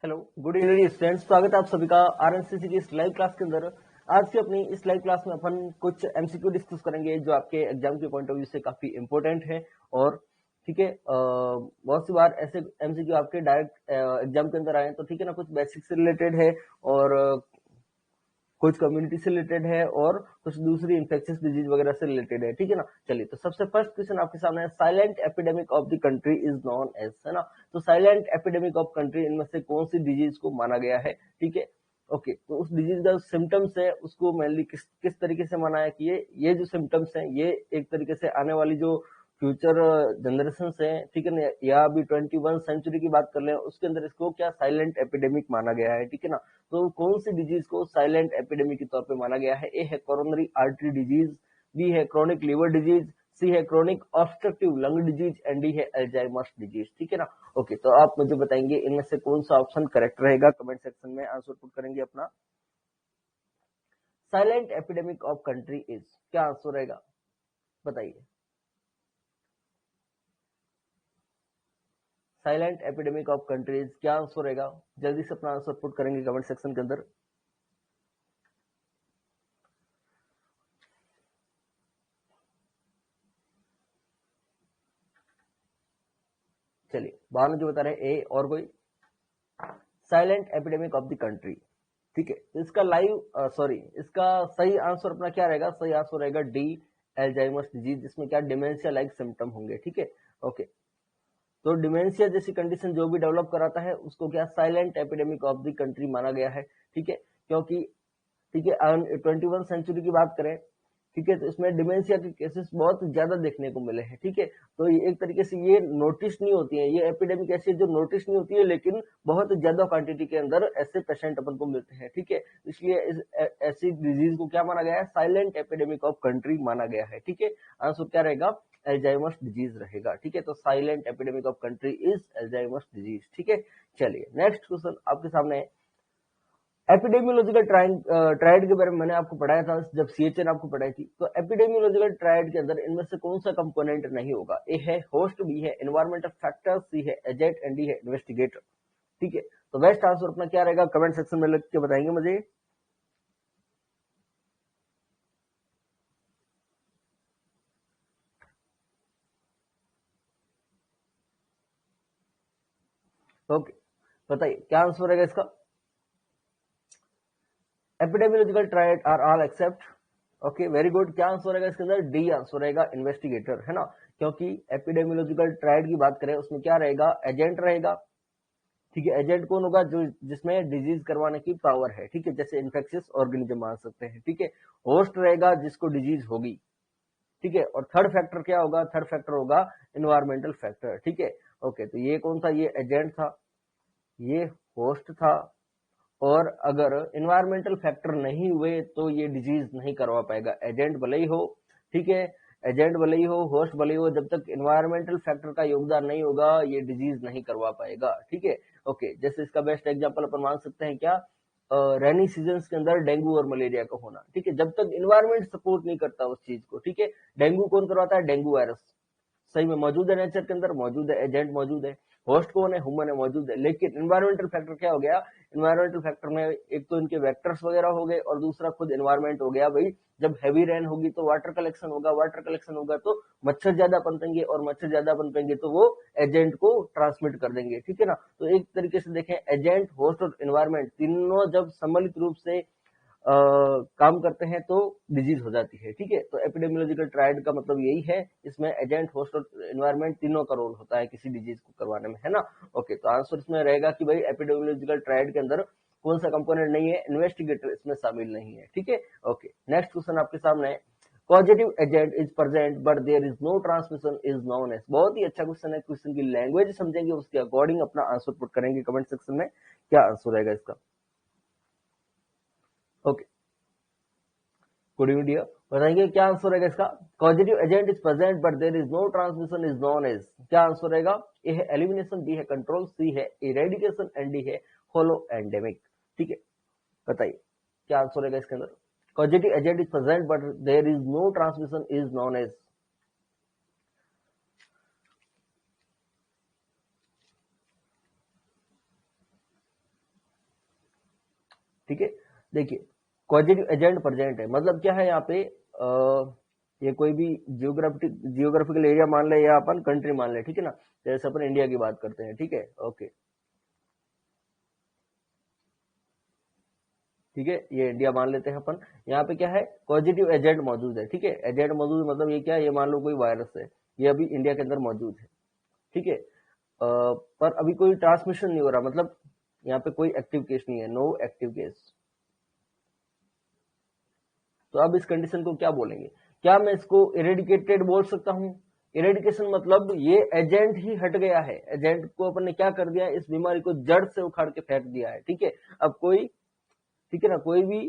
Hello, good evening students. स्वागत है आप सभी का आरएनसीसी की इस लाइव क्लास के अंदर। आज की अपनी इस लाइव क्लास में अपन कुछ एमसीक्यू डिस्कस करेंगे जो आपके एग्जाम के पॉइंट ऑफ व्यू से काफी इंपॉर्टेंट है। और ठीक है, बहुत सी बार ऐसे एमसीक्यू आपके डायरेक्ट एग्जाम के अंदर आए तो ठीक है ना, कुछ बेसिक से रिलेटेड है और कुछ कम्युनिटी से रिलेटेड है और कुछ दूसरी इन्फेक्शियस डिजीज वगैरह से रिलेटेड है। ठीक है ना, चलिए तो सबसे फर्स्ट क्वेश्चन आपके सामने है, silent epidemic of the country is known as, है ना। तो साइलेंट एपिडेमिक ऑफ कंट्री इनमें से कौन सी डिजीज को माना गया है? ठीक है, ओके। तो उस डिजीज का सिम्टम्स है उसको मेनली किस तरीके से माना है कि ये जो सिम्टम्स हैं ये एक तरीके से आने वाली जो फ्यूचर जनरेशन है, ठीक है ना, या अभी 21 सेंचुरी की बात कर ले उसके अंदर इसको क्या साइलेंट एपिडेमिक माना गया है। ठीक है ना, तो कौन सी डिजीज को साइलेंट एपिडेमिक के तौर पे माना गया है? ए है कोरोनरी आर्टरी डिजीज, बी है क्रोनिक लिवर डिजीज, सी है chronic obstructive lung disease and D है अल्जाइमर्स डिजीज। ठीक है ना, ओके। तो आप मुझे बताएंगे इनमें से कौन सा ऑप्शन करेक्ट रहेगा, कमेंट सेक्शन में आंसर पुट करेंगे अपना। Silent epidemic of country is, क्या आंसर रहेगा बताइए। साइलेंट एपिडेमिक ऑफ कंट्रीज क्या आंसर रहेगा? जल्दी से अपना आंसर पुट करेंगे कमेंट सेक्शन के अंदर। चलिए, बाहर जो बता रहे हैं ए, और कोई? Silent epidemic of the country, ठीक है। तो इसका इसका सही आंसर अपना क्या रहेगा? सही आंसर रहेगा डी, एल्जाइमर्स डिजीज, जिसमें क्या डिमेंशिया लाइक सिम्टम होंगे। ठीक है, ओके। तो डिमेंशिया जैसी कंडीशन जो भी डेवलप कराता है उसको क्या silent epidemic of the country माना गया है। ठीक है, क्योंकि ठीक है 21 सेंचुरी की बात करें, ठीक है, तो इसमें डिमेंशिया के केसेस बहुत ज्यादा देखने को मिले हैं। ठीक है, तो ये एक तरीके से ये नोटिस नहीं होती है, ये एपिडेमिक ऐसी जो नोटिस नहीं होती है, लेकिन बहुत ज्यादा क्वांटिटी के अंदर ऐसे पेशेंट अपन को मिलते हैं। ठीक है, इसलिए ऐसी डिजीज को क्या माना गया है? साइलेंट एपिडेमिक ऑफ कंट्री माना गया है। ठीक है, आंसर क्या रहेगा? एल्जाइमर्स डिजीज रहेगा। ठीक है, तो silent epidemic of country is Alzheimer's disease. ठीक है, चलिए नेक्स्ट क्वेश्चन आपके सामने है। एपिडेमियोलॉजिकल ट्रायड के बारे में मैंने आपको पढ़ाया था जब सीएचएन आपको पढ़ाई थी। तो एपिडेमियोलॉजिकल ट्रायड के अंदर इनमें से कौन सा कंपोनेंट नहीं होगा? ए है होस्ट, बी है एनवायरमेंटल फैक्टर, सी है एजेंट एंड डी है इन्वेस्टिगेटर। ठीक है, तो बेस्ट आंसर अपना क्या रहेगा? कमेंट सेक्शन में लिख के बताएंगे मुझे। ओके, बताइए क्या आंसर रहेगा इसका? Epidemiological triad are all except, okay very good. क्या आंसर रहेगा इसके अंदर? डी आंसर रहेगा इन्वेस्टिगेटर, है ना। क्योंकि एपिडेमियोलॉजिकल ट्रायड की बात करें उसमें क्या रहेगा? एजेंट रहेगा। ठीक है, एजेंट कौन होगा? जो जिसमें डिजीज करवाने की पावर है। ठीक है, जैसे इन्फेक्शियस ऑर्गेनिज्म मान सकते हैं। ठीक है, होस्ट रहेगा जिसको डिजीज होगी। ठीक है, और थर्ड फैक्टर क्या होगा? थर्ड फैक्टर होगा इन्वायरमेंटल फैक्टर। ठीक है, ओके। तो ये कौन था? ये एजेंट था, ये होस्ट था, और अगर इन्वायरमेंटल फैक्टर नहीं हुए तो ये डिजीज नहीं करवा पाएगा। एजेंट भले ही हो, ठीक है, एजेंट भले ही हो, होस्ट भले ही हो, जब तक इन्वायरमेंटल फैक्टर का योगदान नहीं होगा ये डिजीज नहीं करवा पाएगा। ठीक है, ओके। जैसे इसका बेस्ट एग्जांपल अपन मान सकते हैं क्या? रेनी सीजन के अंदर डेंगू और मलेरिया का होना। ठीक है, जब तक इन्वायरमेंट सपोर्ट नहीं करता उस चीज को। ठीक है, डेंगू कौन करवाता है? डेंगू वायरस सही में मौजूद है, नेचर के अंदर मौजूद है, एजेंट मौजूद है, होस्ट कौन है? ह्यूमन है, मौजूद है। लेकिन इन्वायरमेंटल फैक्टर क्या हो गया? इन्वायरमेंटल फैक्टर में एक तो इनके वेक्टर्स वगैरह हो गए और दूसरा खुद इन्वायरमेंट हो गया। भाई जब हैवी रेन होगी तो वाटर कलेक्शन होगा, वाटर कलेक्शन होगा तो मच्छर ज्यादा पनपेंगे, और मच्छर ज्यादा पनपेंगे तो वो एजेंट को ट्रांसमिट कर देंगे। ठीक है ना, तो एक तरीके से देखें, एजेंट, होस्ट और इन्वायरमेंट तीनों जब सम्मिलित रूप से काम करते हैं तो डिजीज हो जाती है। ठीक है, तो एपिडेमियोलॉजिकल ट्रायड का मतलब यही है, इसमें एजेंट, होस्ट और एनवायरनमेंट तीनों का रोल होता है किसी डिजीज को करवाने में, है ना। ओके, तो आंसर इसमें रहेगा कि भाई एपिडेमियोलॉजिकल ट्रायड के अंदर कौन सा कंपोनेंट नहीं है? इन्वेस्टिगेटर इसमें शामिल नहीं है। ठीक है, ओके। नेक्स्ट क्वेश्चन आपके सामने है, positive agent is present but there is no transmission is known as. बहुत ही अच्छा क्वेश्चन है, क्वेश्चन की लैंग्वेज समझेंगे उसके अकॉर्डिंग अपना आंसर पुट करेंगे कमेंट सेक्शन में। क्या आंसर रहेगा इसका? ओके, गुड इवनिंग डियर, बताएंगे क्या आंसर रहेगा इसका? Positive agent is present but there is no transmission is known as. क्या आंसर रहेगा? ए है एलिमिनेशन, बी है कंट्रोल, सी है इरेडिकेशन एंड डी है होलो एंडेमिक। ठीक है, बताइए क्या आंसर रहेगा इसके अंदर? Positive agent is present but there is no transmission is known as. ठीक है। देखिए कॉजेटिव एजेंट प्रेजेंट है, मतलब क्या है यहाँ पे ये कोई भी जियोग्राफिकल एरिया मान ले या अपन कंट्री मान ले, ठीक है ना, जैसे अपन इंडिया की बात करते हैं, ठीक है, ओके, ठीक है, ये इंडिया मान लेते हैं अपन। यहाँ पे क्या है, पॉजिटिव एजेंट मौजूद है, ठीक है, एजेंट मौजूद मतलब ये क्या है, ये मान लो कोई वायरस है, ये अभी इंडिया के अंदर मौजूद है, ठीक है, पर अभी कोई ट्रांसमिशन नहीं हो रहा, मतलब यहाँ पे कोई एक्टिव केस नहीं है, नो एक्टिव केस। तो अब इस कंडीशन को क्या बोलेंगे, क्या मैं इसको इरेडिकेटेड बोल सकता हूं? इरेडिकेशन मतलब ये एजेंट ही हट गया है, एजेंट को अपन ने क्या कर दिया, इस बीमारी को जड़ से उखाड़ के फेंक दिया है, ठीक है। अब कोई, ठीक है ना, कोई भी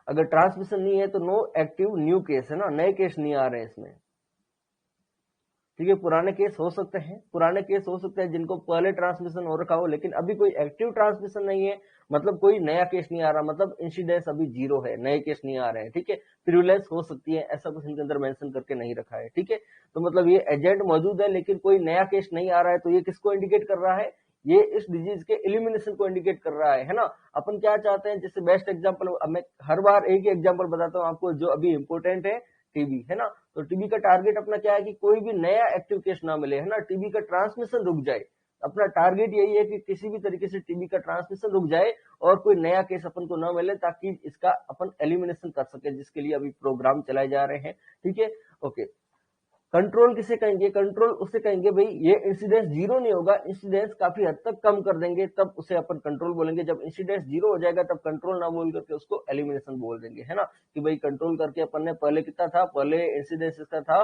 अगर ट्रांसमिशन नहीं है तो नो एक्टिव न्यू केस है ना, नए केस नहीं आ रहे हैं इसमें, ठीक है। पुराने केस हो सकते हैं, पुराने केस हो सकते हैं जिनको पहले ट्रांसमिशन हो रखा हो, लेकिन अभी कोई एक्टिव ट्रांसमिशन नहीं है, मतलब कोई नया केस नहीं आ रहा, मतलब इंसिडेंस अभी जीरो है, नए केस नहीं आ रहे हैं, ठीक है। प्रिविलेंस हो सकती है, ऐसा कुछ इनके अंदर मेंशन करके नहीं रखा है, ठीक है। तो मतलब ये एजेंट मौजूद है लेकिन कोई नया केस नहीं आ रहा है, तो ये किसको इंडिकेट कर रहा है, ये इस डिजीज के एलिमिनेशन को इंडिकेट कर रहा है ना। अपन क्या चाहते हैं, जैसे बेस्ट एग्जांपल, अब मैं हर बार एक ही एग्जांपल बताता हूँ आपको जो अभी इंपॉर्टेंट है, टीबी है ना। तो टीबी का टारगेट अपना क्या है कि कोई भी नया एक्टिव केस ना मिले, है ना, टीबी का ट्रांसमिशन रुक जाए, अपना टारगेट यही है कि किसी भी तरीके से टीबी का ट्रांसमिशन रुक जाए और कोई नया केस अपन को ना मिले, ताकि इसका अपन एलिमिनेशन कर सके, जिसके लिए अभी प्रोग्राम चलाए जा रहे हैं, ठीक है, ओके। कंट्रोल किसे कहेंगे, कंट्रोल उसे कहेंगे भाई ये इंसिडेंस जीरो नहीं होगा, इंसिडेंस काफी हद तक कम कर देंगे, तब उसे अपन कंट्रोल बोलेंगे। जब इंसिडेंस जीरो हो जाएगा तब कंट्रोल ना बोल करके उसको एलिमिनेशन बोल देंगे, है ना, कि भाई कंट्रोल करके अपन ने पहले कितना था, पहले इंसिडेंस इसका था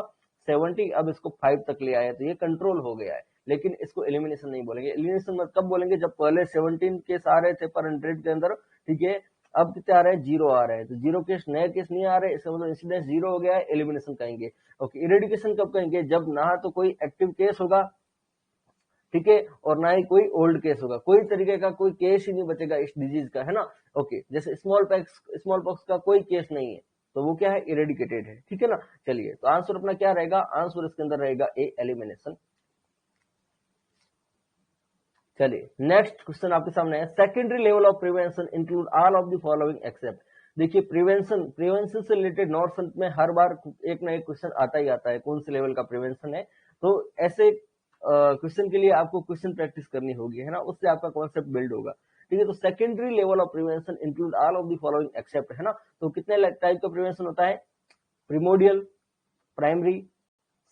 70, अब इसको 5 तक ले आया, तो ये कंट्रोल हो गया है, लेकिन इसको एलिमिनेशन नहीं बोलेंगे। एलिमिनेशन कब बोलेंगे, जब पहले 17 केस आ रहे थे पर 100 के अंदर, ठीक है, अब कितने आ रहे हैं, जीरो आ रहे हैं, तो जीरो केस, नए केस नहीं आ रहे, इसका मतलब इंसिडेंस जीरो हो गया है, एलिमिनेशन कहेंगे। ओके, इरेडिकेशन कब कहेंगे, जब ना तो कोई एक्टिव केस होगा, ठीक है, और ना ही कोई ओल्ड केस होगा, कोई तरीके का कोई केस ही नहीं बचेगा इस डिजीज का, है ना। ओके, जैसे स्मॉल पॉक्स का कोई केस नहीं है, तो वो क्या है, इरेडिकेटेड है, ठीक है ना। चलिए, तो आंसर अपना क्या रहेगा, आंसर इसके अंदर रहेगा ए, एलिमिनेशन। चलिए, नेक्स्ट क्वेश्चन आपके सामने है, secondary level of prevention include all of the following except. देखिए प्रिवेंशन से रिलेटेड नॉर्थ में हर बार एक ना एक क्वेश्चन आता ही आता है, कौन से लेवल का प्रिवेंशन है, तो ऐसे क्वेश्चन के लिए आपको क्वेश्चन प्रैक्टिस करनी होगी, है ना, उससे आपका कॉन्सेप्ट बिल्ड होगा, ठीक है। तो secondary level of prevention include all of the following except, है ना। तो कितने टाइप का प्रिवेंशन होता है, प्रीमोडियल, प्राइमरी,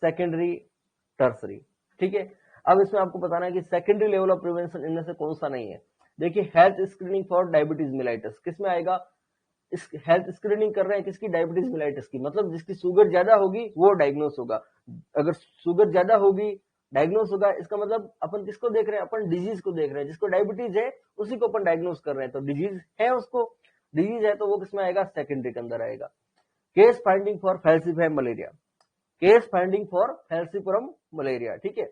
सेकेंडरी, टर्सरी, ठीक है। अब इसमें आपको बताना है कि सेकेंडरी लेवल ऑफ प्रिवेंशन इनमें से कौन सा नहीं है। देखिए, health screening for diabetes mellitus किस में आएगा, इस हेल्थ स्क्रीनिंग कर रहे हैं किसकी, डायबिटीज मिलाइटिस की, मतलब जिसकी शुगर ज्यादा होगी वो डायग्नोस होगा। अगर शुगर ज्यादा होगी डायग्नोस होगा, इसका मतलब अपन किसको देख रहे हैं, अपन डिजीज को देख रहे हैं, जिसको डायबिटीज है उसी को अपन डायग्नोस कर रहे हैं, तो डिजीज है, उसको डिजीज है, तो वो किसमें आएगा, सेकेंडरी के अंदर आएगा। Case finding for falsified malaria, case finding for falciparum malaria, ठीक है।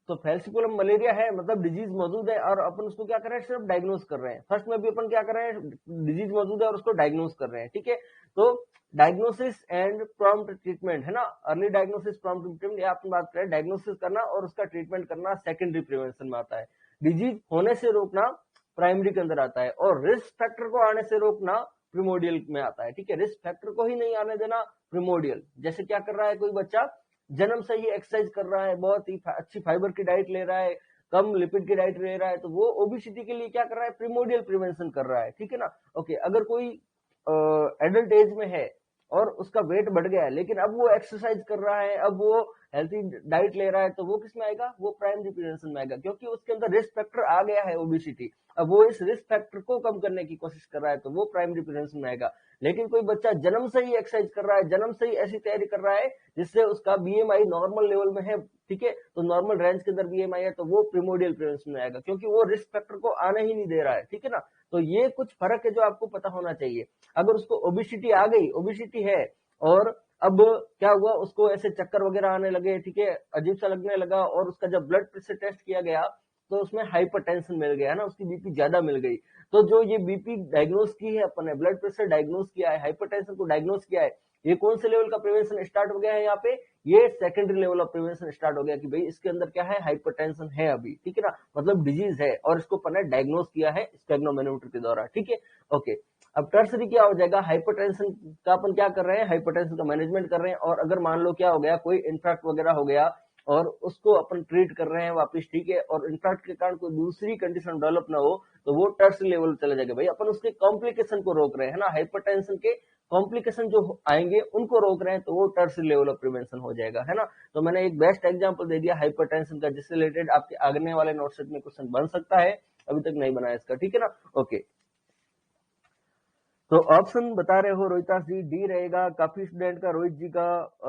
तो फैल्सिपुलम मलेरिया है, मतलब डिजीज मौजूद है और अपन उसको क्या कर रहे हैं, सिर्फ डायग्नोस कर रहे हैं। फर्स्ट में भी अपन क्या कर रहे हैं, डिजीज मौजूद है और उसको डायग्नोस कर रहे हैं, ठीक है। तो डायग्नोसिस एंड प्रॉम्प्ट ट्रीटमेंट, है ना, अर्ली डायग्नोसिस प्रॉम्प्ट ट्रीटमेंट, ये अपन बात करें, डायग्नोसिस करना और उसका ट्रीटमेंट करना सेकेंडरी प्रिवेंशन में आता है। डिजीज होने से रोकना प्राइमरी के अंदर आता है, और रिस्क फैक्टर को आने से रोकना प्रिमोडियल में आता है, ठीक है। रिस्क फैक्टर को ही नहीं आने देना, प्रिमोडियल। जैसे क्या कर रहा है, कोई बच्चा जन्म से ही एक्सरसाइज कर रहा है, बहुत ही अच्छी फाइबर की डाइट ले रहा है, कम लिपिड की डाइट ले रहा है, तो वो ओबिसिटी के लिए क्या कर रहा है, प्रीमोडियल प्रिवेंशन कर रहा है, ठीक है ना। ओके, अगर कोई एडल्ट एज में है और उसका वेट बढ़ गया है, लेकिन अब वो एक्सरसाइज कर रहा है, अब वो हेल्थी डाइट ले रहा है, तो वो किस में आएगा, वो प्राइमरी प्रिवेंशन में आएगा, क्योंकि उसके अंदर रिस्क फैक्टर आ गया है ओबिसिटी, अब वो इस रिस्क फैक्टर को कम करने की कोशिश कर रहा है, तो वो प्राइमरी प्रिवेंशन में आएगा। लेकिन कोई बच्चा जन्म से ही एक्सरसाइज कर रहा है, जन्म से ही ऐसी तैयारी कर रहा है जिससे उसका बीएमआई नॉर्मल लेवल में है, ठीक है, तो नॉर्मल रेंज के अंदर बीएमआई है, तो वो प्रीमोडियल प्रिवेंशन में आएगा, क्योंकि वो रिस्क फैक्टर को आने ही नहीं दे रहा है, ठीक है ना। तो ये कुछ फर्क है जो आपको पता होना चाहिए। अगर उसको ओबिसिटी आ गई, ओबिसिटी है और अब क्या हुआ, उसको ऐसे चक्कर वगैरह आने लगे, ठीक है, अजीब सा लगने लगा, और उसका जब ब्लड प्रेशर टेस्ट किया गया तो उसमें हाइपरटेंशन मिल गया ना, उसकी बीपी ज्यादा मिल गई, तो जो ये बीपी डायग्नोस की है अपन ने, ब्लड प्रेशर डायग्नोस किया है, हाइपरटेंशन को डायग्नोस किया है, ये कौन से लेवल का प्रिवेंशन स्टार्ट हो गया है यहाँ पे, ये secondary level of prevention start हो गया कि भाई इसके अंदर क्या है, हाइपरटेंशन है अभी, ठीक है ना, मतलब डिजीज है और इसको अपन ने डायग्नोस किया है स्फेग्नोमेनोमीटर के द्वारा, ठीक है। ओके, अब टर्सरी क्या हो जाएगा, हाइपरटेंशन का अपन क्या कर रहे हैं, हाइपरटेंशन का मैनेजमेंट कर रहे हैं, और अगर मान लो क्या हो गया, कोई इन्फेक्ट वगैरह हो गया और उसको अपन ट्रीट कर रहे हैं वापस, ठीक है, और इन्फेक्ट के कारण कोई दूसरी कंडीशन डेवलप ना हो, तो वो टर्सरी लेवल चला जाएगा भाई, अपन उसके कॉम्प्लिकेशन को रोक रहे हैं ना, हाइपरटेंशन के कॉम्प्लिकेशन जो आएंगे उनको रोक रहे हैं, तो वो टर्सरी लेवल ऑफ प्रिवेंशन हो जाएगा, है ना। तो मैंने एक बेस्ट एग्जांपल दे दिया हाइपरटेंशन का, जिससे रिलेटेड आपके आगने वाले नोटसेट में क्वेश्चन बन सकता है, अभी तक नहीं बनाया इसका, ठीक है ना। ओके, तो ऑप्शन बता रहे हो रोहितास जी, डी रहेगा, काफी स्टूडेंट का, रोहित जी का,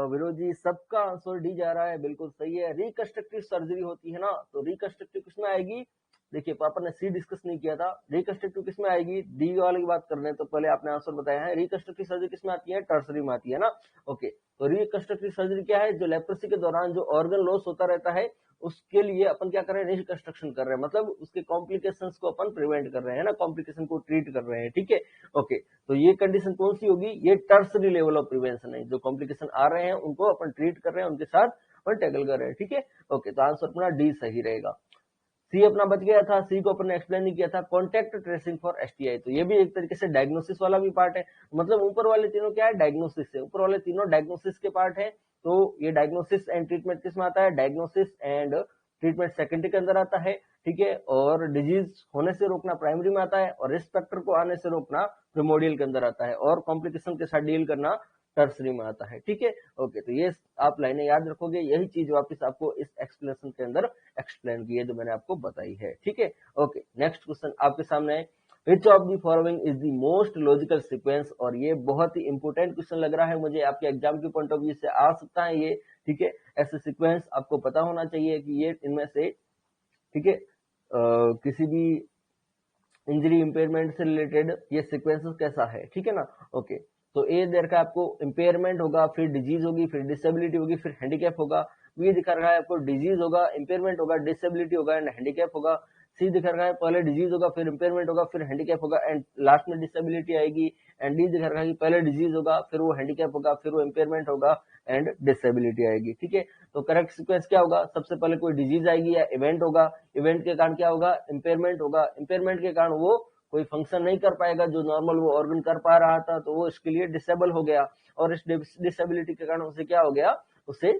विरोध जी, सबका आंसर डी जा रहा है, बिल्कुल सही है। रिकंस्ट्रक्टिव सर्जरी होती है ना, तो रिकंस्ट्रक्टिव किसमें आएगी, देखिए पापा ने सी डिस्कस नहीं किया था, रिकंस्ट्रक्टिव किसमें आएगी, डी वाले की बात कर रहे हैं, तो पहले आपने आंसर बताया है, रिकंस्ट्रक्टिव सर्जरी किसमें आती है, टर्सरी में आती है ना। ओके, तो रिकंस्ट्रक्टिव सर्जरी क्या है, जो लेप्रोसी के दौरान जो ऑर्गन लॉस होता रहता है उसके लिए अपन क्या कर रहे हैं, रिकंस्ट्रक्शन कर रहे हैं, मतलब उसके कॉम्प्लिकेशंस को अपन प्रिवेंट कर रहे हैं ना, कॉम्प्लिकेशन को ट्रीट कर रहे हैं, ठीक है। ओके, तो ये कंडीशन कौन सी होगी, ये टर्सरी लेवल ऑफ प्रिवेंशन है, जो कॉम्प्लिकेशन आ रहे हैं उनको अपन ट्रीट कर रहे हैं, उनके साथ अपन टैकल कर रहे हैं, ठीक है। ओके, तो आंसर अपना डी सही रहेगा। सी अपना बच गया था, सी को अपन ने एक्सप्लेन नहीं किया था, कॉन्टैक्ट ट्रेसिंग फॉर एसटीआई, तो ये भी एक तरीके से डायग्नोसिस वाला भी पार्ट है, मतलब ऊपर वाले तीनों क्या है, डायग्नोसिस है, ऊपर वाले तीनों डायग्नोसिस के पार्ट है, तो ये डायग्नोसिस एंड ट्रीटमेंट किसमें आता है, डायग्नोसिस एंड ट्रीटमेंट सेकेंडरी के अंदर आता है, ठीक है, और डिजीज होने से रोकना प्राइमरी में आता है, और रिस्क फैक्टर को आने से रोकना प्रिमोडियल के अंदर आता है, और कॉम्प्लिकेशन के साथ डील करना टर्सरी में आता है, ठीक है। ओके, तो ये आप लाइनें याद रखोगे, यही चीज वापस आपको इस एक्सप्लेनेशन के अंदर एक्सप्लेन की है जो मैंने आपको बताई है, ठीक है। ओके, नेक्स्ट क्वेश्चन आपके सामने है, which of the following is the most logical sequence, और ये बहुत ही इंपोर्टेंट क्वेश्चन लग रहा है मुझे, आपके एग्जाम के पॉइंट ऑफ व्यू से आ सकता है ये, ठीक है। ऐसे सीक्वेंस आपको पता होना चाहिए कि ये इनमें से, ठीक है, किसी भी इंजरी इंपेयरमेंट से रिलेटेड ये सीक्वेंसेस कैसा है, ठीक है ना। ओके, तो ए देर का आपको इंपेयरमेंट होगा, फिर डिजीज होगी, फिर डिसेबिलिटी होगी, फिर हैंडीकैप होगा। बी दिखा रहा है आपको डिजीज होगा, इंपेयरमेंट होगा, डिसेबिलिटी होगा एंड हैंडीकैप होगा। सी दिखा रहा है पहले डिजीज होगा, फिर इंपेयरमेंट होगा, फिर हैंडीकैप होगा एंड लास्ट में डिसेबिलिटी आएगी। एंड डी दिखा रहा है कि पहले डिजीज होगा, फिर वो हैंडीकैप होगा, फिर वो इंपेयरमेंट होगा एंड डिसेबिलिटी आएगी, ठीक है। तो करेक्ट सीक्वेंस क्या होगा, सबसे पहले कोई डिजीज आएगी या इवेंट होगा, इवेंट के कारण क्या होगा, इंपेयरमेंट होगा, इंपेयरमेंट के कारण वो कोई फंक्शन नहीं कर पाएगा जो नॉर्मल वो ऑर्गन कर पा रहा था, तो वो इसके लिए डिसेबल हो गया, और इस डिसेबिलिटी के कारण उसे क्या हो गया, उसे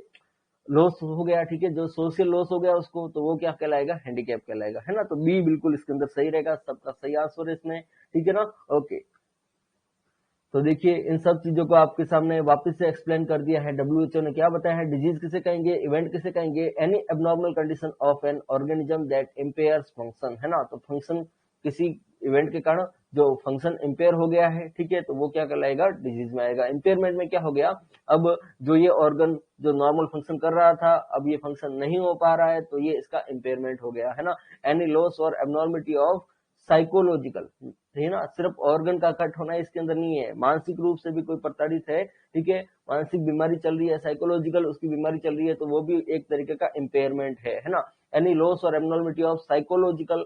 लॉस हो गया, ठीक है, जो सोशल लॉस हो गया उसको, तो वो क्या कहलाएगा, हैंडीकैप कहलाएगा, है ना। तो बी बिल्कुल इसके अंदर सही रहेगा, सबका सही आंसर है इसमें, ठीक है ना। ओके, तो देखिए इन सब चीजों को आपके सामने वापस से एक्सप्लेन कर दिया है, डब्ल्यूएचओ ने क्या बताया है, डिजीज किसे कहेंगे, इवेंट किसे कहेंगे, any abnormal condition of an organism that impairs function, है ना। तो फंक्शन किसी इवेंट के कारण जो फंक्शन इम्पेयर हो गया है, ठीक है, तो वो क्या कहलाएगा, डिजीज में आएगा। इम्पेयरमेंट में क्या हो गया, अब जो ये ऑर्गन जो नॉर्मल फंक्शन कर रहा था अब ये फंक्शन नहीं हो पा रहा है, तो ये इसका इम्पेयरमेंट हो गया, है ना। एनी लॉस और एबनॉर्मिटी ऑफ साइकोलॉजिकल, है ना, सिर्फ ऑर्गन का कट होना इसके अंदर नहीं है, मानसिक रूप से भी कोई प्रताड़ित है, ठीक है, मानसिक बीमारी चल रही है, साइकोलॉजिकल उसकी बीमारी चल रही है, तो वो भी एक तरीके का इम्पेयरमेंट है ना। एनी लॉस और abnormality of psychological,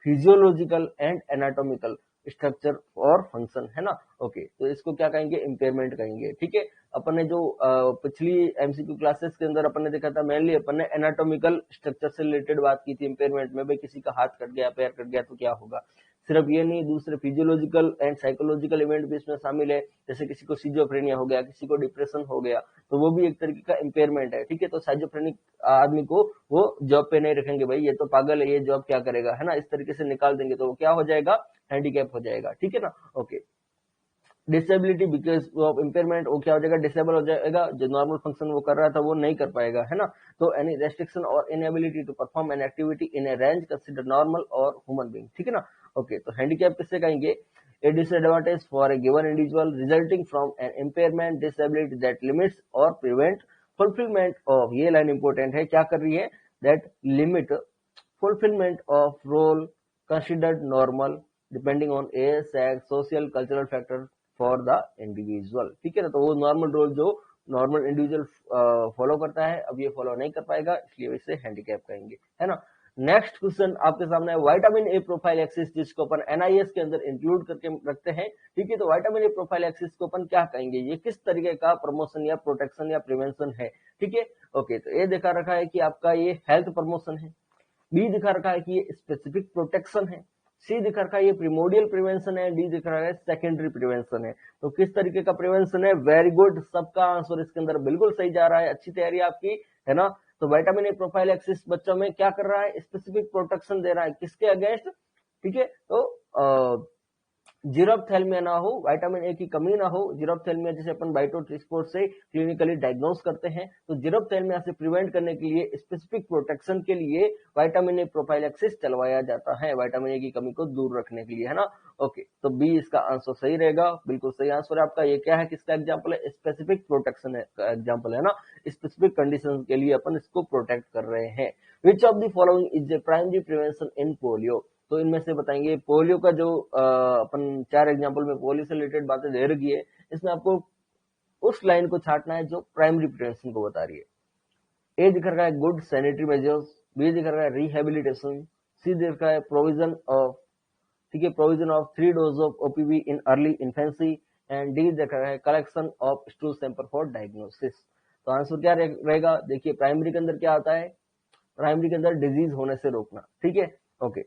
physiological and anatomical structure और फंक्शन, है ना। ओके, तो इसको क्या कहेंगे, इम्पेयरमेंट कहेंगे, ठीक है। अपन ने जो पिछली एमसीक्यू क्लासेस के अंदर अपन ने देखा था, मेनली अपन ने एनाटॉमिकल स्ट्रक्चर से रिलेटेड बात की थी इम्पेयरमेंट में, भाई किसी का हाथ कट गया, पैर कट गया तो क्या होगा। सिर्फ ये नहीं, दूसरे फिजियोलॉजिकल एंड साइकोलॉजिकल इवेंट भी इसमें शामिल है, जैसे किसी को सिजोफ्रेनिया हो गया, किसी को डिप्रेशन हो गया, तो वो भी एक तरीके का इम्पेयरमेंट है, ठीक है। तो साइजोफ्रेनिक आदमी को वो जॉब पे नहीं रखेंगे, भाई ये तो पागल है, ये जॉब क्या करेगा, है ना, इस तरीके से निकाल देंगे, तो वो क्या हो जाएगा, हैंडीकैप हो जाएगा, ठीक है ना। Okay, disability because of impairment, वो क्या हो जाएगा, डिसेबल हो जाएगा, जो नॉर्मल फंक्शन वो कर रहा था वो नहीं कर पाएगा, है ना। तो एनी रेस्ट्रिक्शन और inability to perform an activity in a range consider normal और ह्यूमन बीइंग, ठीक है ना। ओके, तो हैंडीकैप किससे कहेंगे, a disadvantage for a given individual resulting from an impairment disability that limits और प्रिवेंट फुलफिलमेंट ऑफ, ये लाइन इंपॉर्टेंट है, क्या कर रही है, that limit fulfillment of role considered normal depending on age, sex, social, cultural factor for the individual, ठीक है ना। तो वो नॉर्मल रोल जो नॉर्मल इंडिविजुअल फॉलो करता है, अब ये फॉलो नहीं कर पाएगा, इसलिए इसे हैंडीकैप कहेंगे, है ना। नेक्स्ट क्वेश्चन आपके सामने है विटामिन ए प्रोफाइल एक्सिस, जिसको अपन एनआईएस के अंदर इंक्लूड करके रखते हैं। ठीक है, तो विटामिन ए प्रोफाइल एक्सिस को अपन क्या कहेंगे, ये किस तरीके का प्रमोशन या प्रोटेक्शन या प्रिवेंशन है। ठीक है, ओके, तो ए दिखा रखा है कि आपका ये हेल्थ प्रमोशन है, बी दिखा रखा है कि ये स्पेसिफिक प्रोटेक्शन है, सी दिखा रखा है ये प्रिमोडियल प्रिवेंशन है, डी दिख रहा है सेकेंडरी प्रिवेंशन है। तो किस तरीके का प्रिवेंशन है, वेरी गुड, सबका आंसर इसके अंदर बिल्कुल सही जा रहा है, अच्छी तैयारी आपकी है ना। तो विटामिन ए प्रोफाइल एक्सिस बच्चों में क्या कर रहा है, स्पेसिफिक प्रोटेक्शन दे रहा है, किसके अगेंस्ट। ठीक है, तो जीरोप्थेल्मिया ना हो, विटामिन ए की कमी ना हो। जीरोप्थेल्मिया जिसे अपन बाइटोट्रिस्पोर्ट से क्लिनिकली डायग्नोस करते हैं, तो जीरोप्थेल्मिया से प्रिवेंट करने के लिए स्पेसिफिक प्रोटेक्शन के लिए विटामिन ए प्रोफाइलैक्सिस चलवाया जाता है, विटामिन ए की कमी को दूर रखने के लिए, है ना। ओके, तो बी इसका आंसर सही रहेगा, बिल्कुल सही आंसर है आपका। ये क्या है, किसका एग्जाम्पल है, स्पेसिफिक प्रोटेक्शन का एग्जाम्पल है ना, स्पेसिफिक कंडीशन के लिए अपन इसको प्रोटेक्ट कर रहे हैं। Which of the following is a primary prevention in polio, तो इनमें से बताएंगे पोलियो का जो अपन 4 एग्जांपल में पोलियो से रिलेटेड बातें दे रखी है, इसमें आपको उस लाइन को छांटना है जो प्राइमरी प्रिवेंशन को बता रही है। ए दिख रहा है गुड सैनिटरी मेजर्स, बी दिख रहा है रिहेबिलिटेशन, सी दिख रहा है प्रोविजन ऑफ, ठीक है, provision of 3 dose of OPV in early infancy, and D दिख रहा है collection of stool sample for diagnosis. तो आंसर क्या रहेगा, देखिए प्राइमरी के अंदर क्या आता है, प्राइमरी के अंदर डिजीज होने से रोकना। ठीक है, ओके,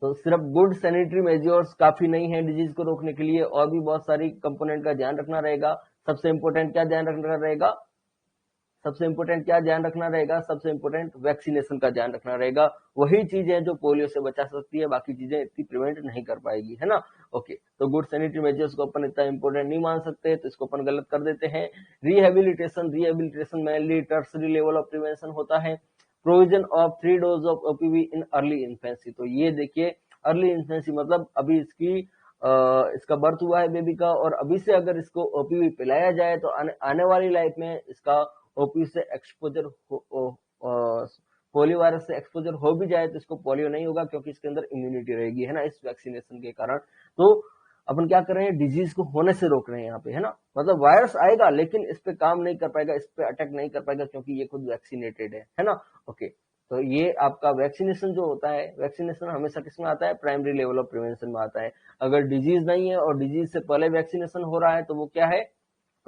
तो सिर्फ गुड सैनिटरी मेजर्स काफी नहीं है डिजीज को रोकने के लिए, और भी बहुत सारी कंपोनेंट का ध्यान रखना रहेगा। सबसे इंपॉर्टेंट क्या ध्यान रखना रहेगा, सबसे इंपॉर्टेंट क्या ध्यान रखना रहेगा, सबसे इंपॉर्टेंट वैक्सीनेशन का ध्यान रखना रहेगा। वही चीजें जो पोलियो से बचा सकती है, बाकी चीजें इतनी प्रिवेंट नहीं कर पाएगी, है ना। ओके, तो गुड सैनिटरी मेजर्स को अपन इतना इंपॉर्टेंट नहीं मान सकते, तो इसको अपन गलत कर देते हैं। Rehabilitation mainly tertiary level of prevention होता है। Provision of 3 dose of OPV in early infancy, तो ये देखिए अर्ली इन्फेंसी मतलब अभी इसका बर्थ हुआ है बेबी का, और अभी से अगर इसको ओपीवी पिलाया जाए तो आने वाली लाइफ में इसका ओपी से एक्सपोजर पोलियो वायरस से एक्सपोजर हो भी जाए तो इसको पोलियो नहीं होगा, क्योंकि इसके अंदर इम्यूनिटी रहेगी, है ना, इस वैक्सीनेशन के कारण। तो अपन क्या कर रहे हैं, डिजीज को होने से रोक रहे हैं यहाँ पे, है ना। मतलब वायरस आएगा लेकिन इस पे काम नहीं कर पाएगा, इस पे अटैक नहीं कर पाएगा, क्योंकि ये खुद वैक्सीनेटेड है ना। ओके, तो ये आपका वैक्सीनेशन जो होता है, वैक्सीनेशन हमेशा किसमें आता है, प्राइमरी लेवल ऑफ प्रिवेंशन में आता है। अगर डिजीज नहीं है और डिजीज से पहले वैक्सीनेशन हो रहा है तो वो क्या है,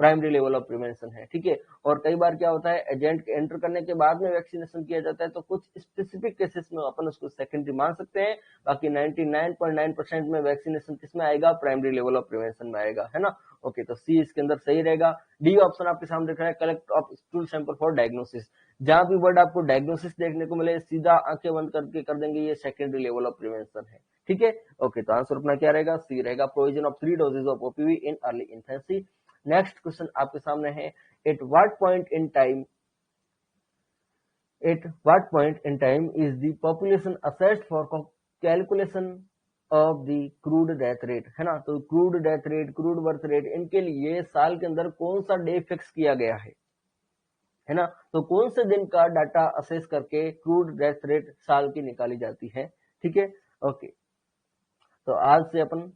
प्राइमरी लेवल ऑफ प्रिवेंशन है। ठीक है, और कई बार क्या होता है, एजेंट के एंटर करने के बाद में वैक्सीनेशन किया जाता है, तो कुछ स्पेसिफिक केसेस में अपन उसको सेकेंडरी मान सकते हैं, बाकी 99.9% में वैक्सीनेशन किसमें आएगा, प्राइमरी लेवल ऑफ प्रिवेंशन में आएगा, है ना। ओके, तो सी इसके अंदर सही रहेगा। डी ऑप्शन आपके सामने दिख रहा है collect of stool sample for diagnosis, जहां भी वर्ड आपको डायग्नोसिस देखने को मिले सीधा आंखें बंद करके कर देंगे, ये सेकेंडरी लेवल ऑफ प्रिवेंशन है। ठीक है, ओके, तो आंसर अपना क्या रहेगा, सी रहेगा, provision of 3 doses of OPV in early infancy. Next question आपके सामने है, at what point in time is the population assessed for calculation of the crude death rate, है ना। तो crude death rate, crude birth rate, इनके लिए साल के अंदर कौन सा डे फिक्स किया गया है ना। तो कौन से दिन का डाटा असेस करके क्रूड डेथ रेट साल की निकाली जाती है। ठीक है, ओके, तो आज से अपन,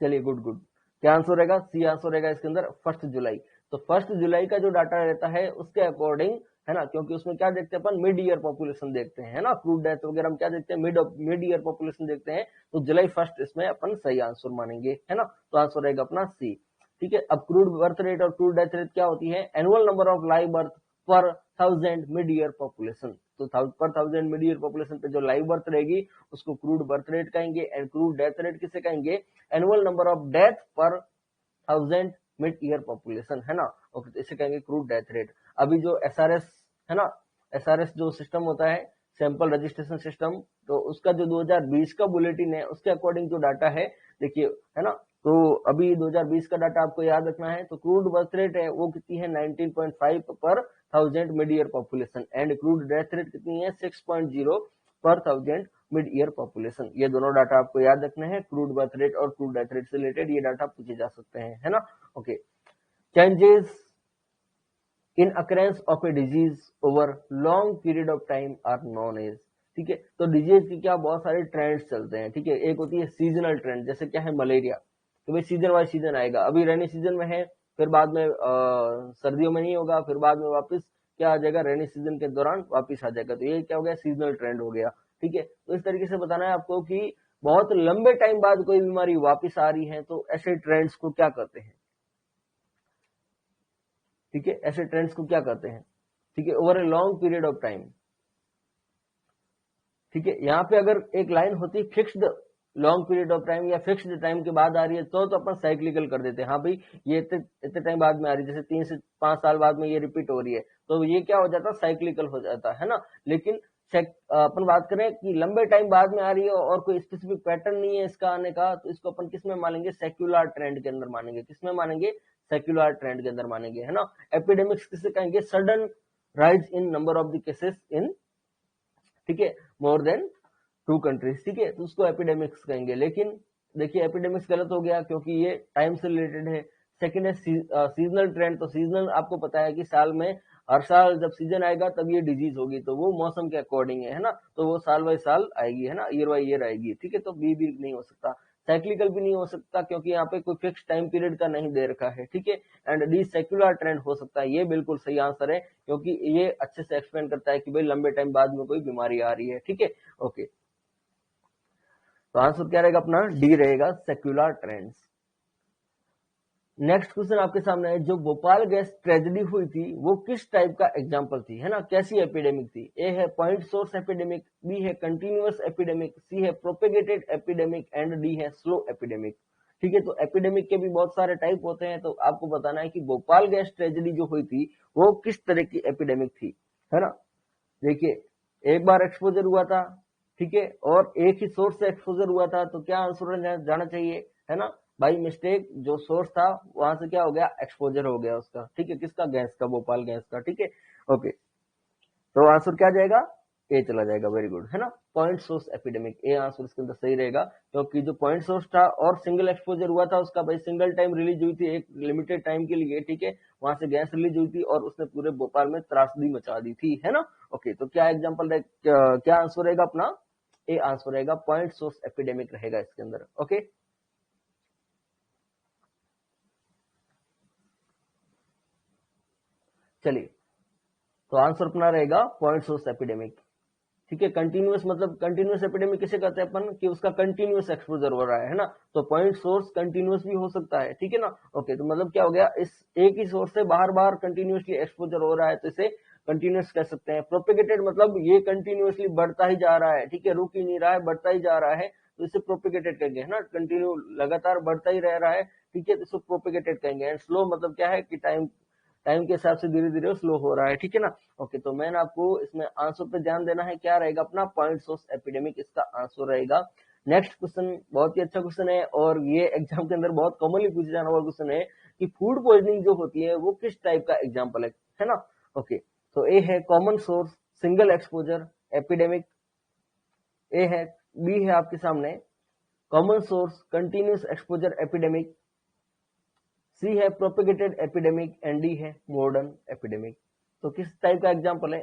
चलिए गुड, क्या आंसर रहेगा, सी आंसर रहेगा इसके अंदर 1 जुलाई। तो 1 जुलाई का जो डाटा रहता है उसके अकॉर्डिंग, है ना, क्योंकि उसमें क्या देखते हैं अपन, मिड ईयर पॉपुलेशन देखते हैं, है ना, क्रूड डेथ वगैरह हम क्या देखते हैं, मिड ईयर पॉपुलेशन देखते हैं, तो जुलाई 1 इसमें अपन सही आंसर मानेंगे, है ना। तो आंसर रहेगा अपना सी। ठीक है, अब क्रूड बर्थ रेट और क्रूड डेथ रेट क्या होती है, annual number of live birth पर 1000 मिड ईयर पॉपुलेशन। तो पर 1000 मिड ईयर पॉपुलेशन पे जो लाइव बर्थ रहेगी उसको क्रूड बर्थ रेट कहेंगे, एंड क्रूड डेथ रेट किसे कहेंगे, एनुअल नंबर ऑफ डेथ पर 1000 मिड ईयर पॉपुलेशन, है ना। ओके, तो इसे कहेंगे क्रूड डेथ रेट। अभी जो एसआरएस है ना, एसआरएस जो सिस्टम होता है, सैंपल रजिस्ट्रेशन सिस्टम, तो उसका जो 2020 का बुलेटिन है उसके अकॉर्डिंग जो डाटा है, देखिए, है ना, तो अभी 2020 का डाटा आपको याद रखना है। तो क्रूड बर्थ रेट है वो कितनी है, 19.5 पर 1000 mid year population, and crude death rate कितनी है, 6.0 पर 1000 मिड ईयर पॉपुलेशन। ये दोनों डाटा आपको याद रखने हैं, क्रूड बर्थ रेट और क्रूड डेथ रेट से रिलेटेड ये डाटा पूछे जा सकते हैं, है ना। Okay, changes in occurrence of a disease over long period of time are known as. ठीक है, तो डिजीज के क्या बहुत सारे ट्रेंड्स चलते हैं। ठीक है, एक होती है सीजनल ट्रेंड, जैसे क्या है मलेरिया, तो भाई सीजन वाइज सीजन आएगा, अभी रेनी सीजन में है, फिर बाद में सर्दियों में नहीं होगा, फिर बाद में वापस क्या आ जाएगा, रेनी सीजन के दौरान वापिस आ जाएगा। तो ये क्या हो गया, सीजनल ट्रेंड हो गया। ठीक है, तो इस तरीके से बताना है आपको कि बहुत लंबे टाइम बाद कोई बीमारी वापिस आ रही है तो ऐसे ट्रेंड्स को क्या कहते हैं। ठीक है, ऐसे ट्रेंड्स को क्या कहते हैं। ठीक है, over a long period of time. ठीक है, यहाँ पे अगर एक लाइन होती fixed long period of time या फिक्स्ड टाइम के बाद आ रही है तो अपन साइक्लिकल कर देते हैं, हाँ भाई ये इतने टाइम बाद में आ रही है, जैसे 3 से 5 साल बाद में ये रिपीट हो रही है तो ये क्या हो जाता है, साइक्लिकल हो जाता है ना। लेकिन अपन बात करें कि लंबे टाइम बाद में आ रही है और कोई स्पेसिफिक पैटर्न नहीं है इसका आने का, तो इसको अपन किस में मानेंगे, सेक्युलर ट्रेंड के अंदर मानेंगे। किसमें मानेंगे, सेक्युलर ट्रेंड के अंदर मानेंगे, है ना। एपिडेमिक्स किसे कहेंगे, sudden rise in number of the cases in, ठीक है, मोर देन 2 कंट्रीज। ठीक है, तो उसको एपिडेमिक्स कहेंगे। लेकिन देखिए एपिडेमिक्स गलत हो गया क्योंकि ये टाइम से रिलेटेड है। सेकंड है सीजनल ट्रेंड। तो सीजनल आपको पता है कि साल में हर साल जब सीजन आएगा तब ये डिजीज होगी, तो वो मौसम के अकॉर्डिंग है ना, तो वो साल बाय साल आएगी, है ना, ईयर बाय ईयर आएगी। ठीक है, तो बी भी नहीं हो सकता, साइक्लिकल भी नहीं हो सकता क्योंकि यहाँ पे कोई फिक्स टाइम पीरियड का नहीं दे रखा है। ठीक है, एंड डी सेक्युलर ट्रेंड हो सकता है, ये बिल्कुल सही आंसर है क्योंकि ये अच्छे से एक्सप्लेन करता है कि भाई लंबे टाइम बाद में कोई बीमारी आ रही है। ठीक है, ओके, तो आंसर क्या रहेगा अपना, डी रहेगा, सेक्युलर ट्रेंड्स। नेक्स्ट क्वेश्चन आपके सामने है, जो भोपाल गैस ट्रेजेडी हुई थी वो किस टाइप का एग्जांपल थी, है ना, कैसी एपिडेमिक थी। ए है पॉइंट सोर्स एपिडेमिक, बी है कंटिन्यूअस एपिडेमिक, सी है प्रोपेगेटेड एपिडेमिक एंड डी है स्लो एपिडेमिक। ठीक है, तो एपिडेमिक के भी बहुत सारे टाइप होते हैं, तो आपको बताना है कि भोपाल गैस ट्रेजेडी जो हुई थी वो किस तरह की एपिडेमिक थी, है ना। देखिए एक बार एक्सपोजर हुआ था, ठीक है, और एक ही सोर्स से एक्सपोजर हुआ था, तो क्या आंसर जाना चाहिए, है ना। बाई मिस्टेक जो सोर्स था वहां से क्या हो गया, एक्सपोजर हो गया उसका। ठीक है, किसका, गैस का, भोपाल गैस का। ठीक है, ओके, तो आंसर क्या जाएगा, ए चला जाएगा, वेरी गुड, है ना। Point source epidemic, A answer इसके अंदर सही रहेगा क्योंकि जो पॉइंट सोर्स था और सिंगल एक्सपोजर हुआ था उसका, भाई सिंगल टाइम रिलीज हुई थी एक लिमिटेड टाइम के लिए। ठीक है, वहां से गैस रिलीज हुई थी और उसने पूरे भोपाल में त्रासदी मचा दी थी, है ना। ओके, तो क्या एग्जाम्पल क्या आंसर रहेगा अपना, ए आंसर रहेगा, पॉइंट सोर्स एपिडेमिक रहेगा इसके अंदर। ओके, चलिए, तो आंसर अपना रहेगा पॉइंट सोर्स एपिडेमिक। ठीक है, कंटिन्यूअस मतलब कंटिन्यूअस एपिडेमिक किसे कहते हैं अपन, कि उसका कंटिन्यूअस एक्सपोजर हो रहा है ना, तो पॉइंट सोर्स कंटिन्यूअस भी हो सकता है। ठीक है ना, ओके, तो मतलब क्या हो गया, इस एक ही सोर्स से बार बार कंटिन्यूअसली एक्सपोजर हो रहा है तो इसे कंटिन्यूअस कह सकते हैं। प्रोपेगेटेड मतलब ये कंटिन्यूअसली बढ़ता ही जा रहा है, ठीक है, रुक ही नहीं रहा है, बढ़ता ही जा रहा है, तो इसे प्रोपेगेटेड कहेंगे, है ना, कंटिन्यू लगातार बढ़ता ही रह रहा है। ठीक है, तो इसे प्रोपेगेटेड कहेंगे। एंड स्लो मतलब क्या है कि टाइम टाइम के हिसाब से धीरे धीरे स्लो हो रहा है। ठीक है ना, ओके, तो मैंने आपको इसमें आंसर पे ध्यान देना है, क्या रहेगा अपना, पॉइंट सोर्स एपिडेमिक इसका आंसर रहेगा। नेक्स्ट क्वेश्चन बहुत ही अच्छा क्वेश्चन है और ये एग्जाम के अंदर बहुत कॉमनली पूछे जाने वाला क्वेश्चन है कि फूड पॉइजनिंग जो होती है वो किस टाइप का एग्जाम्पल है ना। ओके, तो ए है common source single exposure epidemic, A है, बी है आपके सामने common source continuous exposure epidemic, C है प्रोपेगेटेड एपिडेमिक एंड डी है मॉडर्न एपिडेमिक। तो किस टाइप का एग्जांपल है।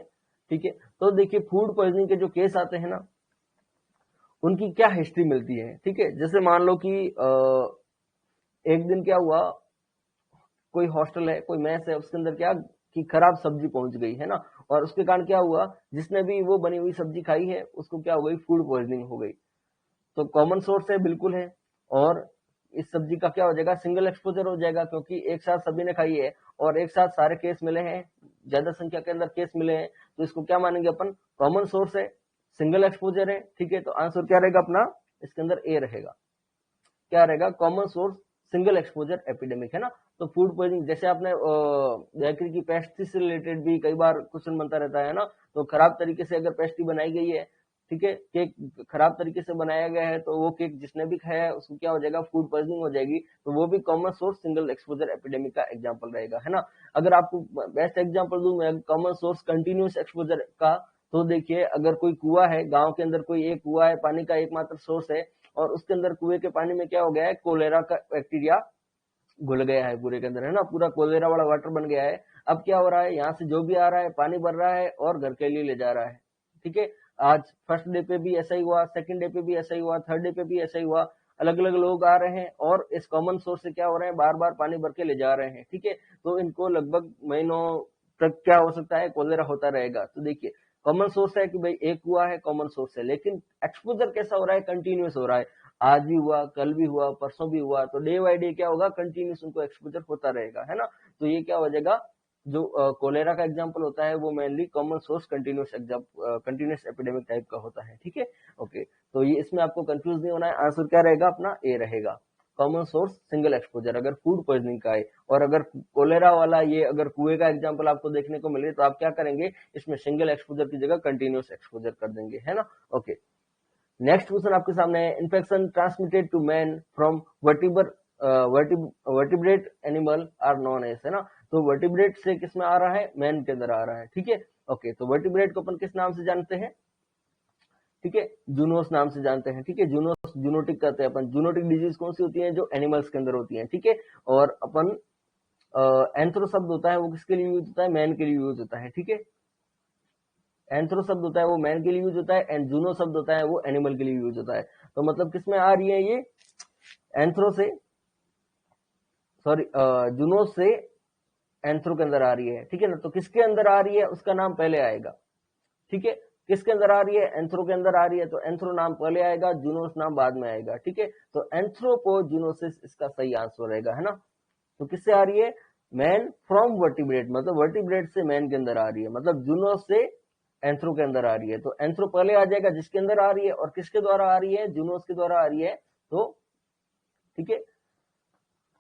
ठीक है, तो देखिए फूड पॉइजनिंग के जो केस आते हैं ना उनकी क्या हिस्ट्री मिलती है। ठीक है, जैसे मान लो कि एक दिन क्या हुआ, कोई हॉस्टल है, कोई मेस है, उसके अंदर क्या कि खराब सब्जी पहुंच गई, है ना, और उसके कारण क्या हुआ, जिसने भी वो बनी हुई सब्जी खाई है उसको क्या हो गई, फूड पॉइजनिंग हो गई। तो कॉमन सोर्स है, बिल्कुल है, और इस सब्जी का क्या हो जाएगा, सिंगल एक्सपोजर हो जाएगा क्योंकि एक साथ सभी ने खाई है और एक साथ सारे केस मिले हैं, ज्यादा संख्या के अंदर केस मिले हैं, तो इसको क्या मानेंगे अपन, कॉमन सोर्स है, सिंगल एक्सपोजर है। ठीक है, तो आंसर क्या रहेगा अपना, इसके अंदर ए रहेगा, क्या रहेगा, common source single exposure epidemic, है ना। तो फूड पॉइजनिंग जैसे आपने बेकरी की पेस्ट्री से रिलेटेड भी कई बार क्वेश्चन बनता रहता है ना, तो खराब तरीके से अगर पेस्ट्री बनाई गई है, ठीक है, केक खराब तरीके से बनाया गया है, तो वो केक जिसने भी खाया है उसको क्या हो जाएगा, फूड पॉइजनिंग हो जाएगी, तो वो भी common source single exposure epidemic का एग्जांपल रहेगा, है ना। अगर आपको बेस्ट एग्जांपल दूं मैं कॉमन सोर्स कंटिन्यूस एक्सपोजर का, तो देखिए अगर कोई कुआं है, गांव के अंदर कोई एक कुआं है, पानी का एकमात्र सोर्स है, और उसके अंदर कुएं के पानी में क्या हो गया है, कोलेरा का बैक्टीरिया घुल गया है पूरे के अंदर, है ना, पूरा कोलेरा वाला वाटर बन गया है। अब क्या हो रहा है, यहाँ से जो भी आ रहा है पानी भर रहा है और घर के लिए ले जा रहा है। ठीक है, आज फर्स्ट डे पे भी ऐसा ही हुआ, सेकंड डे पे भी ऐसा ही हुआ, थर्ड डे पे भी ऐसा ही हुआ, अलग अलग लोग आ रहे हैं और इस कॉमन सोर्स से क्या हो रहे हैं, बार बार पानी भर के ले जा रहे हैं। ठीक है, तो इनको लगभग महीनों तक क्या हो सकता है, कोलेरा होता रहेगा। तो देखिए कॉमन सोर्स है कि भाई एक हुआ है, कॉमन सोर्स है, लेकिन एक्सपोजर कैसा हो रहा है, कंटिन्यूस हो रहा है। आज भी हुआ, कल भी हुआ, परसों भी हुआ, तो डे बाई डे क्या होगा, कंटिन्यूस उनको एक्सपोजर होता रहेगा, है ना। तो ये क्या हो जाएगा, जो कोलेरा का एग्जांपल होता है वो mainly common source continuous epidemic type का होता है, ठीक है। ओके, तो ये इसमें आपको कंफ्यूज नहीं होना है, आंसर क्या रहेगा अपना, ए रहेगा, कॉमन सोर्स सिंगल एक्सपोजर अगर फूड पॉइजनिंग का है। और अगर कोलेरा वाला ये अगर कुएं का एग्जांपल आपको देखने को मिले तो आप क्या करेंगे, इसमें सिंगल एक्सपोजर की जगह कंटिन्यूस एक्सपोजर कर देंगे, है ना। ओके, नेक्स्ट क्वेश्चन आपके सामने है, infection transmitted to man from vertebrate animal are known as, है ना। तो वर्टिब्रेट से किस में आ रहा है, मैन के अंदर आ रहा है, ठीक है। ओके, तो वर्टिब्रेट को अपन किस नाम से जानते हैं, ठीक है, जूनोस नाम से जानते हैं, ठीक है। जूनोस, जूनोटिक कहते हैं अपन। जूनोटिक डिजीज कौन सी होती है, जो एनिमल्स के अंदर होती है, ठीक है। और अपन एंथ्रो शब्द होता है वो किसके लिए यूज होता है, मैन के लिए यूज होता है, ठीक है। एंथ्रो शब्द होता है वो मैन के लिए यूज होता है, एंड जूनो शब्द होता है वो एनिमल के लिए यूज होता है। तो मतलब किसमें आ रही है ये, एंथ्रो से, सॉरी जूनो से एंथ्रो के अंदर आ रही है, ठीक है ना। तो किसके अंदर आ रही है उसका नाम पहले आएगा, ठीक है। किसके अंदर आ रही है, एंथ्रो के अंदर आ रही है, तो एंथ्रो नाम पहले आएगा, जूनोस नाम बाद में आएगा, ठीक है। तो एंथ्रोपोजूनोसिस इसका सही आंसर रहेगा, है ना। तो किससे आ रही है, मैन फ्रॉम वर्टिब्रेट, मतलब वर्टिब्रेट से मैन के अंदर आ रही है, मतलब जूनोस से एंथ्रो के अंदर आ रही है। तो एंथ्रो पहले आ जाएगा जिसके अंदर आ रही है, और किसके द्वारा आ रही है, जूनोस के द्वारा आ रही है, तो ठीक है।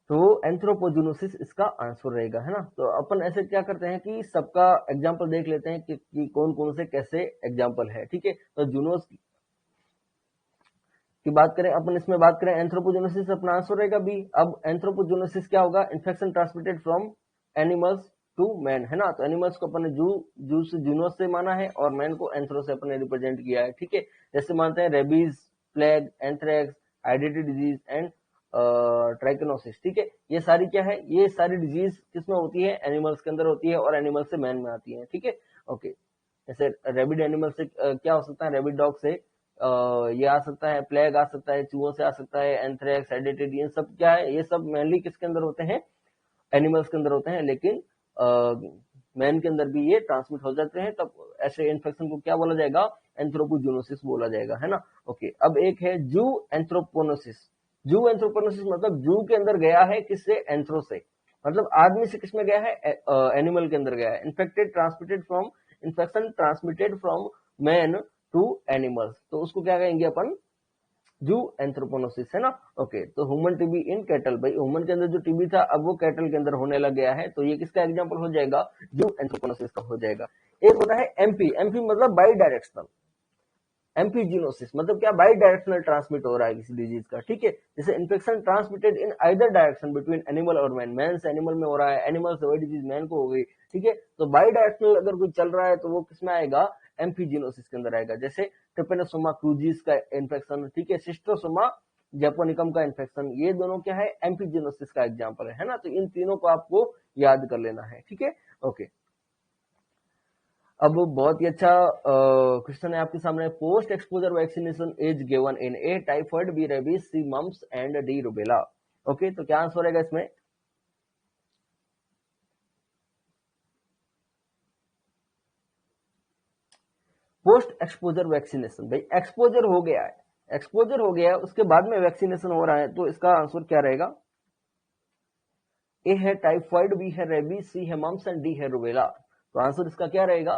तो एंथ्रोपोजूनोसिस इसका आंसर रहेगा, है ना। तो अपन ऐसे क्या करते हैं कि सबका एग्जांपल देख लेते हैं कि कौन कौन से कैसे एग्जांपल है, ठीक है। तो जूनोस की बात करें अपन, इसमें बात करें एंथ्रोपोजेनेसिस, अपना आंसर रहेगा बी। अब एंथ्रोपोजेनेसिस क्या होगा, infection transmitted from animals to man, है ना। तो एनिमल्स को अपन ने जू से जूनोस से माना है, और मैन को एंथ्रो से अपन ने रिप्रेजेंट किया है, ठीक है। जैसे मानते हैं रेबीज, प्लेग, एंथ्रेक्स, आइडेंटी डिजीज एंड ट्राइकोनोसिस, ठीक है। ये सारी क्या है, ये सारी डिजीज किसमें होती है, एनिमल्स के अंदर होती है, और एनिमल से मैन में आती है, ठीक है। ओके, जैसे रेबिड एनिमल से क्या हो सकता है, रेबिड डॉग से ये आ सकता है, प्लेग आ सकता है, चूहों से आ सकता है, एंथ्रेक्स, हेडेटिडी, ये सब क्या है, ये सब मेनली किसके अंदर होते हैं, एनिमल्स के अंदर होते हैं, लेकिन मैन के अंदर भी ये ट्रांसमिट हो जाते हैं। तब ऐसे इन्फेक्शन को क्या बोला जाएगा, एंथ्रोपोजूनोसिस बोला जाएगा, है ना। ओके, अब एक है जू एंथ्रोपोनोसिस। जू एंथ्रोपोनोसिस मतलब जू के अंदर गया है, किससे, एंथ्रो से, मतलब आदमी से किसमें गया है, एनिमल के अंदर गया है। Infection transmitted from man to animals, तो उसको क्या कहेंगे अपन, जू एंथ्रोपोनोसिस, है ना। ओके, तो ह्यूमन टीबी इन कैटल, भाई ह्यूमन के अंदर जो टीबी था अब वो कैटल के अंदर होने लग गया है, तो ये किसका एग्जांपल हो जाएगा, जू एंथ्रोपोनोसिस का हो जाएगा। एक होता है एमपी, एमपी मतलब बाई डायरेक्शनल, एम्फीजिनोसिस मतलब क्या, बाई डायरेक्शनल ट्रांसमिट हो रहा है किसी डिजीज का, ठीक है। जैसे infection transmitted in either direction between animal और मैन, मैन से एनिमल में हो रहा है, एनिमल से वही डिजीज मैन को हो गई, ठीक है। तो बाई डायरेक्शनल अगर कोई चल रहा है तो वो किसमें आएगा, एम्फीजिनोसिस के अंदर आएगा। जैसे ट्रिपेनोसोमा क्रूजिस का इन्फेक्शन, ठीक है, सिस्टोसोमा जैपोनिकम का इन्फेक्शन, ये दोनों क्या है, एम्फीजिनोसिस का एग्जाम्पल है ना। तो इन तीनों को आपको याद कर लेना है, ठीक है। ओके, अब बहुत ही अच्छा क्वेश्चन है आपके सामने, post exposure vaccination is given in a typhoid, B rabies, C mumps and D rubella. Okay, तो क्या आंसर रहेगा इसमें, पोस्ट एक्सपोजर वैक्सीनेशन, भाई एक्सपोजर हो गया है, एक्सपोजर हो गया है उसके बाद में वैक्सीनेशन हो रहा है, तो इसका आंसर क्या रहेगा, ए है टाइफाइड, बी है रेबीज, सी है मम्स एंड डी है रूबेला। तो आंसर इसका क्या रहेगा,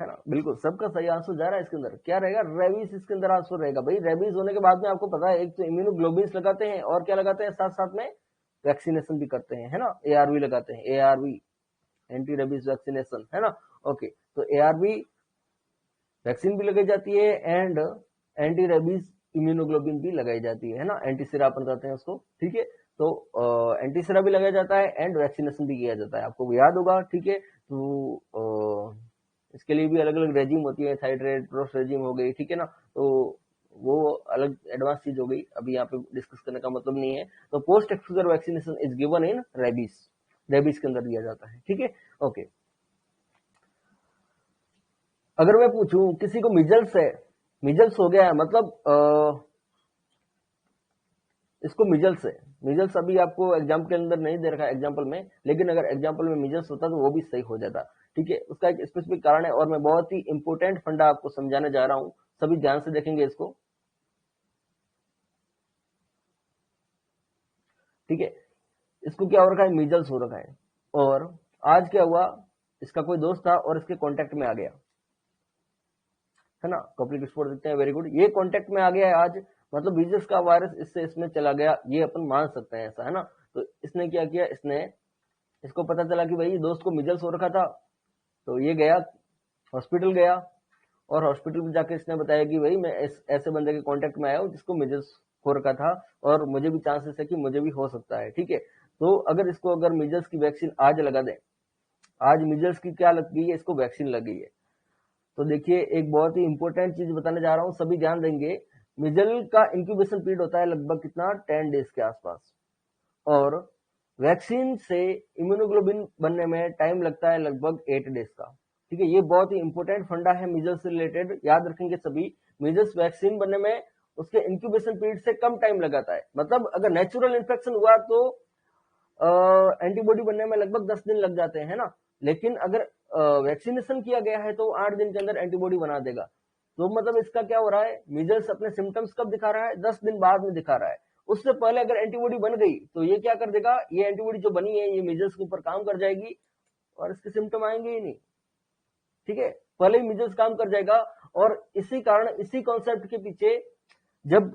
है ना, बिल्कुल सबका सही आंसर जा रहा है इसके अंदर, क्या रहेगा, रेबीज इसके अंदर आंसर रहेगा। भाई रेबीज होने के बाद में आपको पता है एक तो इम्यूनोग्लोबिन्स लगाते हैं, और क्या लगाते हैं साथ साथ में, वैक्सीनेशन भी करते हैं, है ना, एआरवी लगाते हैं, एआरवी एंटी रेबीज वैक्सीनेशन, है ना। ओके, तो एआरवी वैक्सीन भी लगाई जाती है, एंड एंटी रेबीज इम्यूनोग्लोबिन भी लगाई जाती है ना, एंटी सिरा अपन कहते हैं उसको, ठीक है। तो एंटी सिरा भी लगाया जाता है एंड वैक्सीनेशन भी किया जाता है, आपको याद होगा, ठीक है। तो इसके लिए भी अलग अलग रेजिम होती है, थाइड्रेट प्रोस रेजिम हो गई, ठीक है ना। तो वो अलग एडवांस चीज हो गई, अभी यहाँ पे डिस्कस करने का मतलब नहीं है। तो post exposure vaccination is given in rabies, rabies के अंदर दिया जाता है, ठीक है। ओके, अगर मैं पूछूं किसी को मिजल्स है, मिजल्स हो गया है, मतलब इसको मिजल्स है। मिजल्स अभी आपको एग्जाम के अंदर नहीं दे रखा है एग्जाम्पल में, लेकिन अगर एग्जाम्पल में मिजल्स होता तो वो भी सही हो जाता। ठीक है, उसका एक स्पेसिफिक कारण है और मैं बहुत ही इंपॉर्टेंट फंडा आपको समझाने जा रहा हूं, सभी ध्यान से देखेंगे इसको। ठीक है, इसको क्या हो रखा है, मीजल्स हो रखा है। और आज क्या हुआ, इसका कोई दोस्त था और इसके कांटेक्ट में आ गया, है ना। कॉम्प्लिकेट स्पोर्ट देखते हैं, वेरी गुड। ये कांटेक्ट में आ गया है आज, मतलब मीजल्स का वायरस इससे इसमें चला गया, ये अपन मान सकते हैं ऐसा, है ना। तो इसने क्या किया, इसको पता चला कि भाई दोस्त को मिजल्स हो रखा था, तो ये गया हॉस्पिटल गया और हॉस्पिटल में जाके इसने बताया कि भाई मैं ऐसे बंदे के कांटेक्ट में आया हूँ जिसको मिजल्स हो रखा था और मुझे भी चांसेस है कि मुझे भी हो सकता है। ठीक है, तो अगर मिजल्स की वैक्सीन आज लगा दें, आज मिजल्स की क्या लग गई है, इसको वैक्सीन लग गई है। तो देखिए एक बहुत ही इंपॉर्टेंट चीज बताने जा रहा हूँ, सभी ध्यान देंगे। मिजल का इंक्यूबेशन पीरियड होता है लगभग कितना, 10 डेज के आसपास, और वैक्सीन से इम्यूनोग्लोबिन बनने में टाइम लगता है लगभग 8 डेज का। ठीक है, ये बहुत ही इंपॉर्टेंट फंडा है मिजल्स से रिलेटेड, याद रखेंगे सभी। मिजल्स वैक्सीन बनने में उसके इंक्यूबेशन पीरियड से कम टाइम लगाता है, मतलब अगर नेचुरल इन्फेक्शन हुआ तो एंटीबॉडी बनने में लगभग 10 दिन लग जाते हैं ना, लेकिन अगर वैक्सीनेशन किया गया है तो 8 दिन के अंदर एंटीबॉडी बना देगा। तो मतलब इसका क्या हो रहा है, मीजल्स अपने सिम्टम्स कब दिखा रहा है, 10 दिन बाद में दिखा रहा है। उससे पहले अगर एंटीबॉडी बन गई तो ये क्या कर देगा, ये एंटीबॉडी जो बनी है ये मीजल्स के ऊपर काम कर जाएगी और इसके सिम्टम आएंगे ही नहीं। ठीक है, पहले ही मीजल्स काम कर जाएगा। और इसी कारण, इसी कॉन्सेप्ट के पीछे जब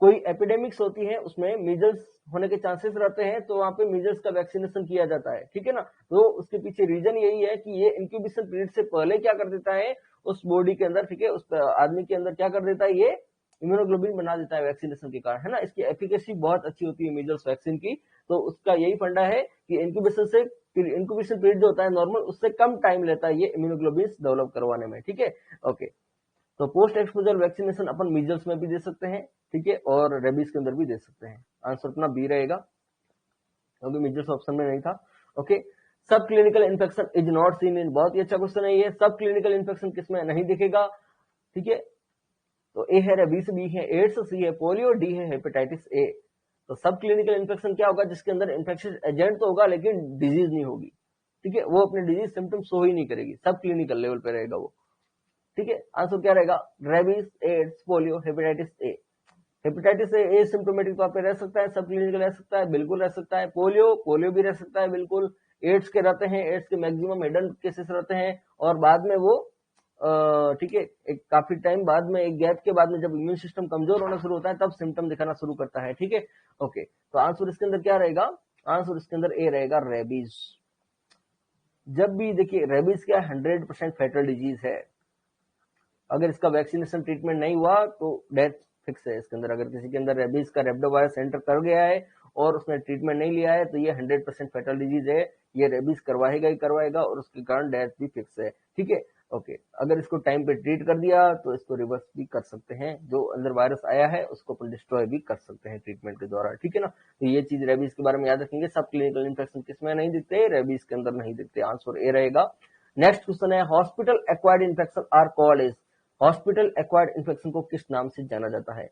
कोई एपिडेमिक्स होती है उसमें मीजल्स होने के चांसेस रहते हैं तो वहां पे मीजल्स का वैक्सीनेशन किया जाता है। ठीक है ना, तो उसके पीछे रीजन यही है कि ये इंक्यूबेशन पीरियड से पहले क्या कर देता है उस बॉडी के अंदर, ठीक है, उस आदमी के अंदर क्या कर देता है, ये इम्यूनोग्लोबिन बना देता है वैक्सीनेशन के कारण, है ना। इसकी एफिकेसी बहुत अच्छी होती है मीजल्स वैक्सीन की। तो उसका यही फंडा है कि इंक्यूबेशन पीरियड जो होता है नॉर्मल, उससे कम टाइम लेता है ये इम्यूनोग्लोबिन डेवलप करवाने में। ठीक है, ओके। तो पोस्ट एक्सपोजर वैक्सीनेशन अपन मीजल्स में भी दे सकते हैं, ठीक है, और रेबीज के अंदर भी दे सकते हैं। आंसर अपना बी रहेगा, क्योंकि मीजल्स ऑप्शन में नहीं था। ओके, सब clinical infection is not seen in, बहुत ही अच्छा क्वेश्चन है ये। सब क्लिनिकल इन्फेक्शन किसमें नहीं दिखेगा, ठीक है। तो ए है रेबीज, बी है एड्स, सी है पोलियो, डी है हेपेटाइटिस ए। तो सब क्लिनिकल इन्फेक्शन क्या होगा, जिसके अंदर इन्फेक्शन एजेंट तो होगा लेकिन डिजीज नहीं होगी। ठीक है, वो अपने डिजीज सिम्टम शो ही नहीं करेगी, सब क्लिनिकल लेवल पे रहेगा वो। ठीक है, आंसर क्या रहेगा, rabies, AIDS, polio, hepatitis A. Hepatitis A symptomatic तौर पे रह सकता है, सब क्लिनिकल रह सकता है, बिल्कुल रह सकता है। पोलियो भी रह सकता है बिल्कुल। एड्स के रहते हैं, एड्स के मैक्सिमम हिडन केसेस रहते हैं और बाद में वो ठीक है, एक काफी टाइम बाद में, एक गैप के बाद में जब इम्यून सिस्टम कमजोर होना शुरू होता है तब सिम्टम दिखाना शुरू करता है। ठीक है, ओके। तो आंसर इसके अंदर क्या रहेगा, आंसर इसके अंदर ए रहेगा, रेबीज। जब भी देखिए रेबीज क्या 100% फैटल डिजीज है, अगर इसका वैक्सीनेशन ट्रीटमेंट नहीं हुआ तो डेथ फिक्स है इसके अंदर। अगर किसी के अंदर रेबीज का रेबडोवायरस एंटर कर गया है और उसने ट्रीटमेंट नहीं लिया है तो ये 100% फैटल डिजीज है, ये रेबीज करवाएगा ही करवाएगा और उसके कारण डेथ भी फिक्स है। ठीक है, ओके। अगर इसको टाइम पे ट्रीट कर दिया तो इसको रिवर्स भी कर सकते हैं, जो अंदर वायरस आया है उसको अपन डिस्ट्रॉय भी कर सकते हैं ट्रीटमेंट के द्वारा। ठीक है ना, तो ये चीज रेबीज के बारे में याद रखेंगे। सब क्लिनिकल इन्फेक्शन किसमें नहीं दिखते, रेबीज के अंदर नहीं दिखते, आंसर ए रहेगा। नेक्स्ट क्वेश्चन है, hospital acquired infection are called as, hospital acquired infection को किस नाम से जाना जाता है।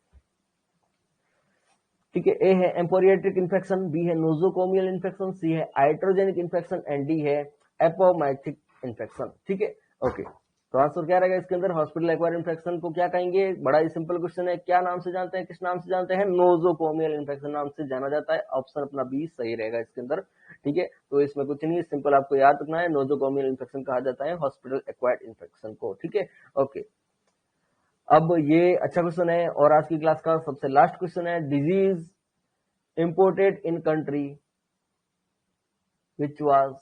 ठीक है, ए है एम्पोरियाट्रिक इन्फेक्शन, बी है नोजोकोमियल इन्फेक्शन, सी है आइट्रोजेनिक इन्फेक्शन एंड डी है एपोमाइटिक इन्फेक्शन। ठीक है, ओके। तो आंसर क्या रहेगा इसके अंदर, हॉस्पिटल एक्वायर्ड इन्फेक्शन को क्या कहेंगे, बड़ा ही सिंपल क्वेश्चन है, क्या नाम से जानते हैं, किस नाम से जानते हैं, नोजोकोमियल इन्फेक्शन नाम से जाना जाता है। ऑप्शन अपना बी सही रहेगा इसके अंदर। ठीक है, तो इसमें कुछ नहीं, सिंपल आपको याद रखना है, नोजोकोमियल इन्फेक्शन कहा जाता है हॉस्पिटल एक्वायर्ड इन्फेक्शन को। ठीक है, ओके। अब ये अच्छा क्वेश्चन है और आज की क्लास का सबसे लास्ट क्वेश्चन है, disease imported in country which was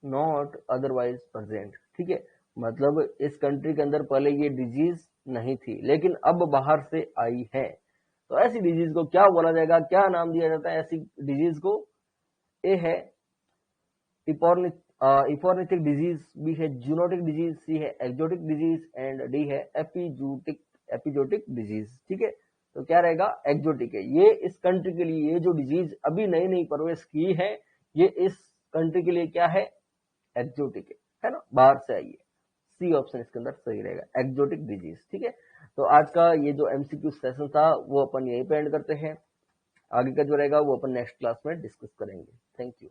not otherwise present. ठीक है, मतलब इस कंट्री के अंदर पहले ये डिजीज नहीं थी लेकिन अब बाहर से आई है, तो ऐसी डिजीज को क्या बोला जाएगा, क्या नाम दिया जाता है ऐसी डिजीज को। ए है इपोर्निटिक डिजीज, बी है जूनोटिक डिजीज, सी है एक्जोटिक डिजीज एंड डी है एपिजोटिक डिजीज। ठीक है, तो क्या रहेगा, एक्जोटिक है। ये इस कंट्री के लिए, ये जो डिजीज अभी नई नई प्रवेश की है, ये इस कंट्री के लिए क्या है, एक्जोटिक है ना, बाहर से आई है। सी ऑप्शन इसके अंदर सही रहेगा, एक्जोटिक डिजीज। ठीक है, तो आज का ये जो एमसीक्यू सेशन था वो अपन यहीं पे एंड करते हैं। आगे का जो रहेगा वो अपन नेक्स्ट क्लास में डिस्कस करेंगे। Thank you.